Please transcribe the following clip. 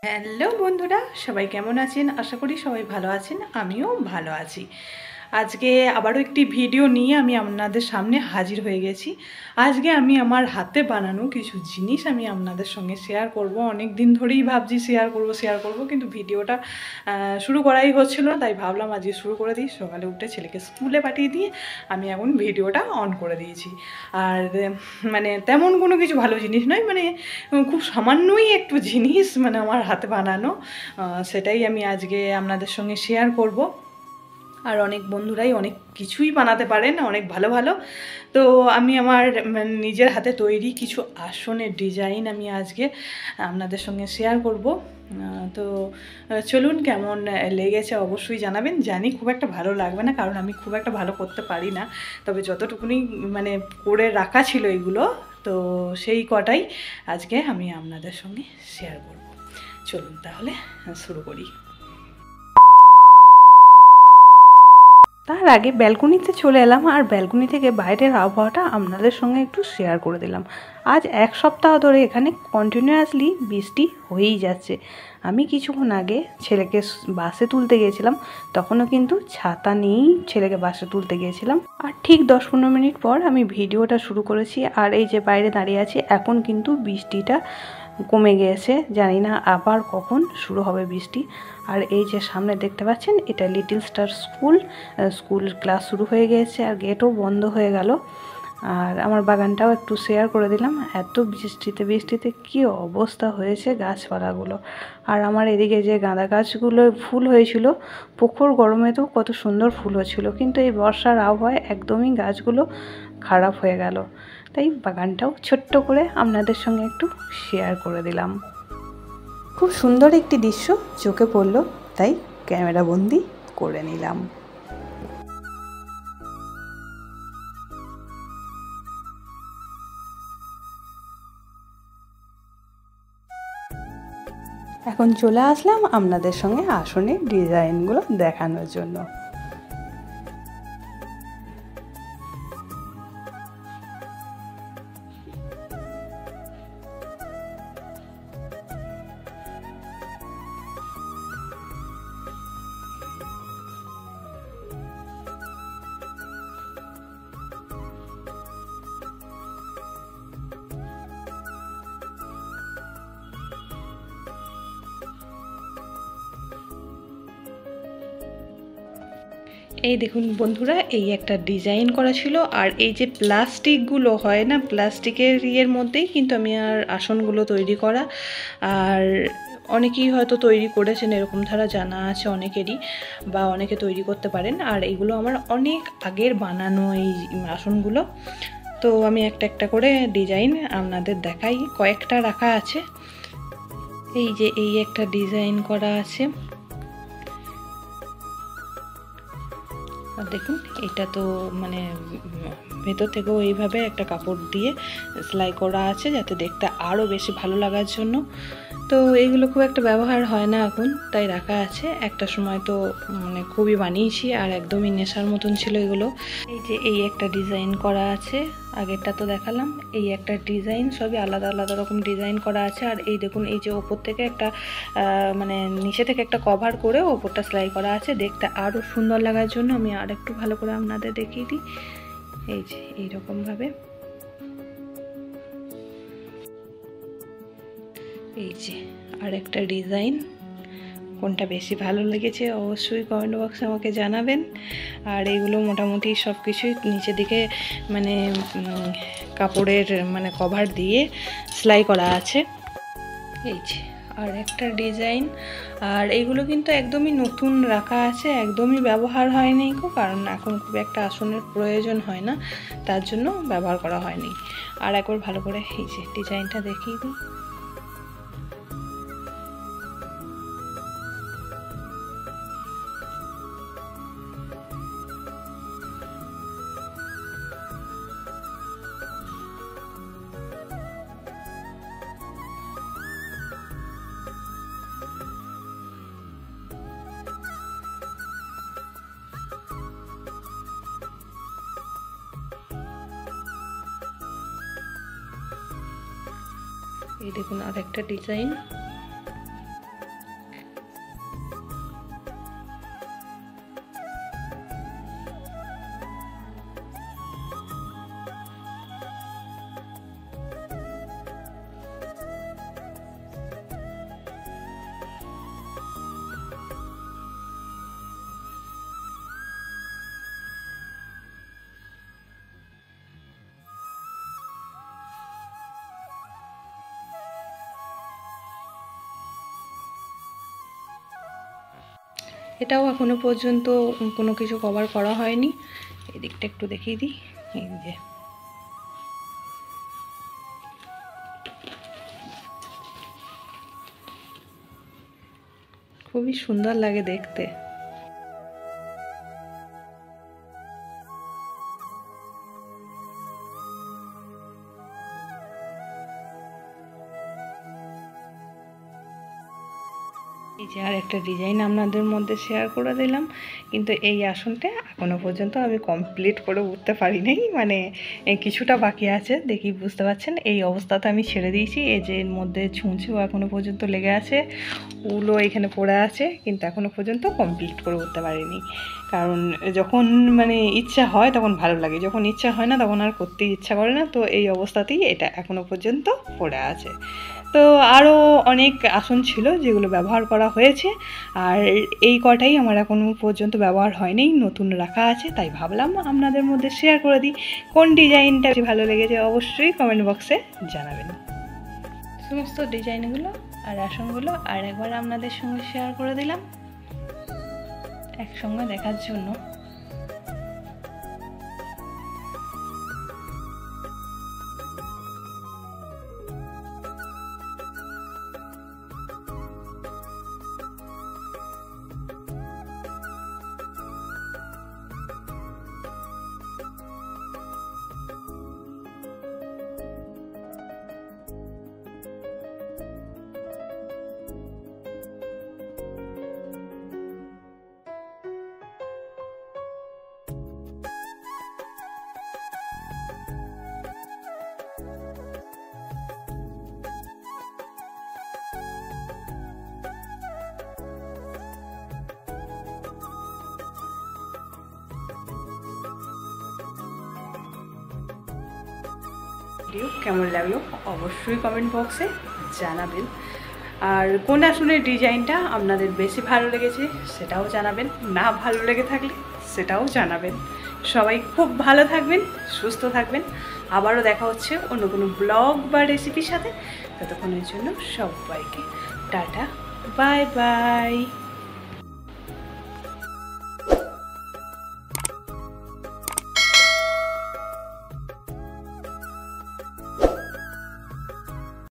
Hello বন্ধুরা, সবাই কেমন আছেন? আশা করি সবাই ভালো আছেন। আমিও ভালো আছি। আজকে আবারও একটি ভিডিও নিয়ে আমি আপনাদের সামনে হাজির হয়ে গেছি। আজকে আমি আমার হাতে বানানো কিছু জিনিস আমি আপনাদের সঙ্গে শেয়ার করব। অনেক দিন ধরেই ভাবছি শেয়ার করব, কিন্তু ভিডিওটা শুরু করাই হচ্ছিল না, তাই ভাবলাম আজকে শুরু করে দিই। সকালে উঠে ছেলেকে স্কুলে পাঠিয়ে দিয়ে আমি এখন ভিডিওটা অন করে দিয়েছি। আর মানে তেমন কোনো কিছু ভালো জিনিস নয়, মানে খুব সামান্যই একটু জিনিস, মানে আমার হাতে বানানো, সেটাই আমি আজকে আপনাদের সঙ্গে শেয়ার করব। আর অনেক বন্ধুরাই অনেক কিছুই বানাতে পারেন, অনেক ভালো ভালো। তো আমি আমার নিজের হাতে তৈরি কিছু আসনের ডিজাইন আমি আজকে আপনাদের সঙ্গে শেয়ার করব। তো চলুন, কেমন লেগেছে অবশ্যই জানাবেন। জানি খুব একটা ভালো লাগবে না, কারণ আমি খুব একটা ভালো করতে পারি না, তবে যতটুকুনি মানে করে রাখা ছিল এগুলো, তো সেই কটাই আজকে আমি আপনাদের সঙ্গে শেয়ার করব। চলুন তাহলে শুরু করি। তার আগে ব্যালকনিতে চলে এলাম, আর ব্যালকনি থেকে বাইরের আবহাওয়াটা আপনাদের সঙ্গে একটু শেয়ার করে দিলাম। আজ এক সপ্তাহ ধরে এখানে কন্টিনিউয়াসলি বৃষ্টি হয়েই যাচ্ছে। আমি কিছুক্ষণ আগে ছেলেকে বাসে তুলতে গিয়েছিলাম, তখনও কিন্তু ছাতা নিয়েই ছেলেকে বাসে তুলতে গিয়েছিলাম। আর ঠিক 10-15 মিনিট পর আমি ভিডিওটা শুরু করেছি, আর এই যে বাইরে দাঁড়িয়ে আছি, এখন কিন্তু বৃষ্টিটা কমে গিয়েছে। জানি না আবার কখন শুরু হবে বৃষ্টি। আর এই যে সামনে দেখতে পাচ্ছেন, এটা লিটল স্টার স্কুল ক্লাস শুরু হয়ে গিয়েছে, আর গেটও বন্ধ হয়ে গেল। আর আমার বাগানটাও একটু শেয়ার করে দিলাম। এত বৃষ্টিতে কি অবস্থা হয়েছে গাছপালাগুলো। আর আমার এদিকে যে গাঁদা গাছগুলো ফুল হয়েছিল, প্রখর গরমেতেও কত সুন্দর ফুল হচ্ছিল, কিন্তু এই বর্ষার আবহাওয়ায় একদমই গাছগুলো খারাপ হয়ে গেল। তাই বাগানটাও ছোট্ট করে আপনাদের সঙ্গে একটু শেয়ার করে দিলাম। খুব সুন্দর একটি দৃশ্য চোখে পড়লো, তাই ক্যামেরা বন্দি করে নিলাম। এখন চলে আসলাম আপনাদের সঙ্গে আসনের ডিজাইনগুলো দেখানোর জন্য। এই দেখুন বন্ধুরা, এই একটা ডিজাইন করা ছিল, আর এই যে প্লাস্টিকগুলো হয় না, প্লাস্টিকের ইয়ের মধ্যেই কিন্তু আমি আর আসনগুলো তৈরি করা। আর অনেকেই হয়তো তৈরি করেছেন, এরকম ধারা জানা আছে অনেকেরই, বা অনেকে তৈরি করতে পারেন। আর এইগুলো আমার অনেক আগের বানানো এই আসনগুলো। তো আমি একটা একটা করে ডিজাইন আপনাদের দেখাই, কয়েকটা রাখা আছে। এই যে এই একটা ডিজাইন করা আছে, আর দেখুন এটা তো মানে ভেতর থেকেও এইভাবে একটা কাপড় দিয়ে সেলাই করা আছে, যাতে দেখতে আরও বেশি ভালো লাগার জন্য। তো এইগুলো খুব একটা ব্যবহার হয় না এখন, তাই রাখা আছে। একটা সময় তো মানে খুবই বানিয়েছি, আর একদমই নেশার মতন ছিল এগুলো। এই যে এই একটা ডিজাইন করা আছে, আগেরটা তো দেখালাম। এই একটা ডিজাইন, সবই আলাদা আলাদা রকম ডিজাইন করা আছে। আর এই দেখুন, এই যে ওপর থেকে একটা মানে নিচে থেকে একটা কভার করে ওপরটা সেলাই করা আছে, দেখতে আরও সুন্দর লাগার জন্য। আমি আর একটু ভালো করে আপনাদের দেখিয়ে দিই। এই যে এইরকমভাবে, এই যে আর একটা ডিজাইন। কোনটা বেশি ভালো লেগেছে অবশ্যই কমেন্ট বক্সে আমাকে জানাবেন। আর এগুলো মোটামুটি সব কিছুই নিচের দিকে মানে কাপড়ের মানে কভার দিয়ে সেলাই করা আছে। এই যে আর একটা ডিজাইন। আর এইগুলো কিন্তু একদমই নতুন রাখা আছে, একদমই ব্যবহার হয়নি গো, কারণ এখন খুব একটা আসনের প্রয়োজন হয় না, তার জন্য ব্যবহার করা হয়নি। আর একবার ভালো করে এই যে ডিজাইনটা দেখিয়ে দিই। এই দেখুন আর একটা ডিজাইন। এটাও এখনো পর্যন্ত কোনো কিছু কভার করা হয়নি। এই দিকটা একটু দেখিয়ে দিই। এই যে খুবই সুন্দর লাগে দেখতে। এই যে আর একটা ডিজাইন আপনাদের মধ্যে শেয়ার করে দিলাম, কিন্তু এই আসনটা এখনো পর্যন্ত আমি কমপ্লিট করে উঠতে পারি নাই, মানে কিছুটা বাকি আছে, দেখি বুঝতে পারছেন। এই অবস্থাতে আমি ছেড়ে দিয়েছি। এই যে এর মধ্যে ছুঁচও এখনো পর্যন্ত লেগে আছে, উলও এখানে পড়ে আছে, কিন্তু এখনো পর্যন্ত কমপ্লিট করে উঠতে পারিনি। কারণ যখন মানে ইচ্ছা হয় তখন ভালো লাগে, যখন ইচ্ছা হয় না তখন আর করতেই ইচ্ছা করে না। তো এই অবস্থাতেই এটা এখনো পর্যন্ত পড়ে আছে। তো আরও অনেক আসন ছিল যেগুলো ব্যবহার করা হয়েছে, আর এই কটাই আমার এখনো পর্যন্ত ব্যবহার হয়নি, নতুন রাখা আছে, তাই ভাবলাম আপনাদের মধ্যে শেয়ার করে দিই। কোন ডিজাইনটা বেশি ভালো লেগেছে অবশ্যই কমেন্ট বক্সে জানাবেন। সমস্ত ডিজাইনগুলো আর আসনগুলো আর একবার আপনাদের সঙ্গে শেয়ার করে দিলাম একসঙ্গে দেখার জন্য। ভিডিও কেমন লাগলো অবশ্যই কমেন্ট বক্সে জানাবেন, আর কোন আসনের ডিজাইনটা আপনাদের বেশি ভালো লেগেছে সেটাও জানাবেন, না ভালো লেগে থাকলে সেটাও জানাবেন। সবাই খুব ভালো থাকবেন, সুস্থ থাকবেন। আবারও দেখা হচ্ছে অন্য কোনো ব্লগ বা রেসিপির সাথে। ততক্ষণের জন্য সবাইকে টাটা, বাই বাই।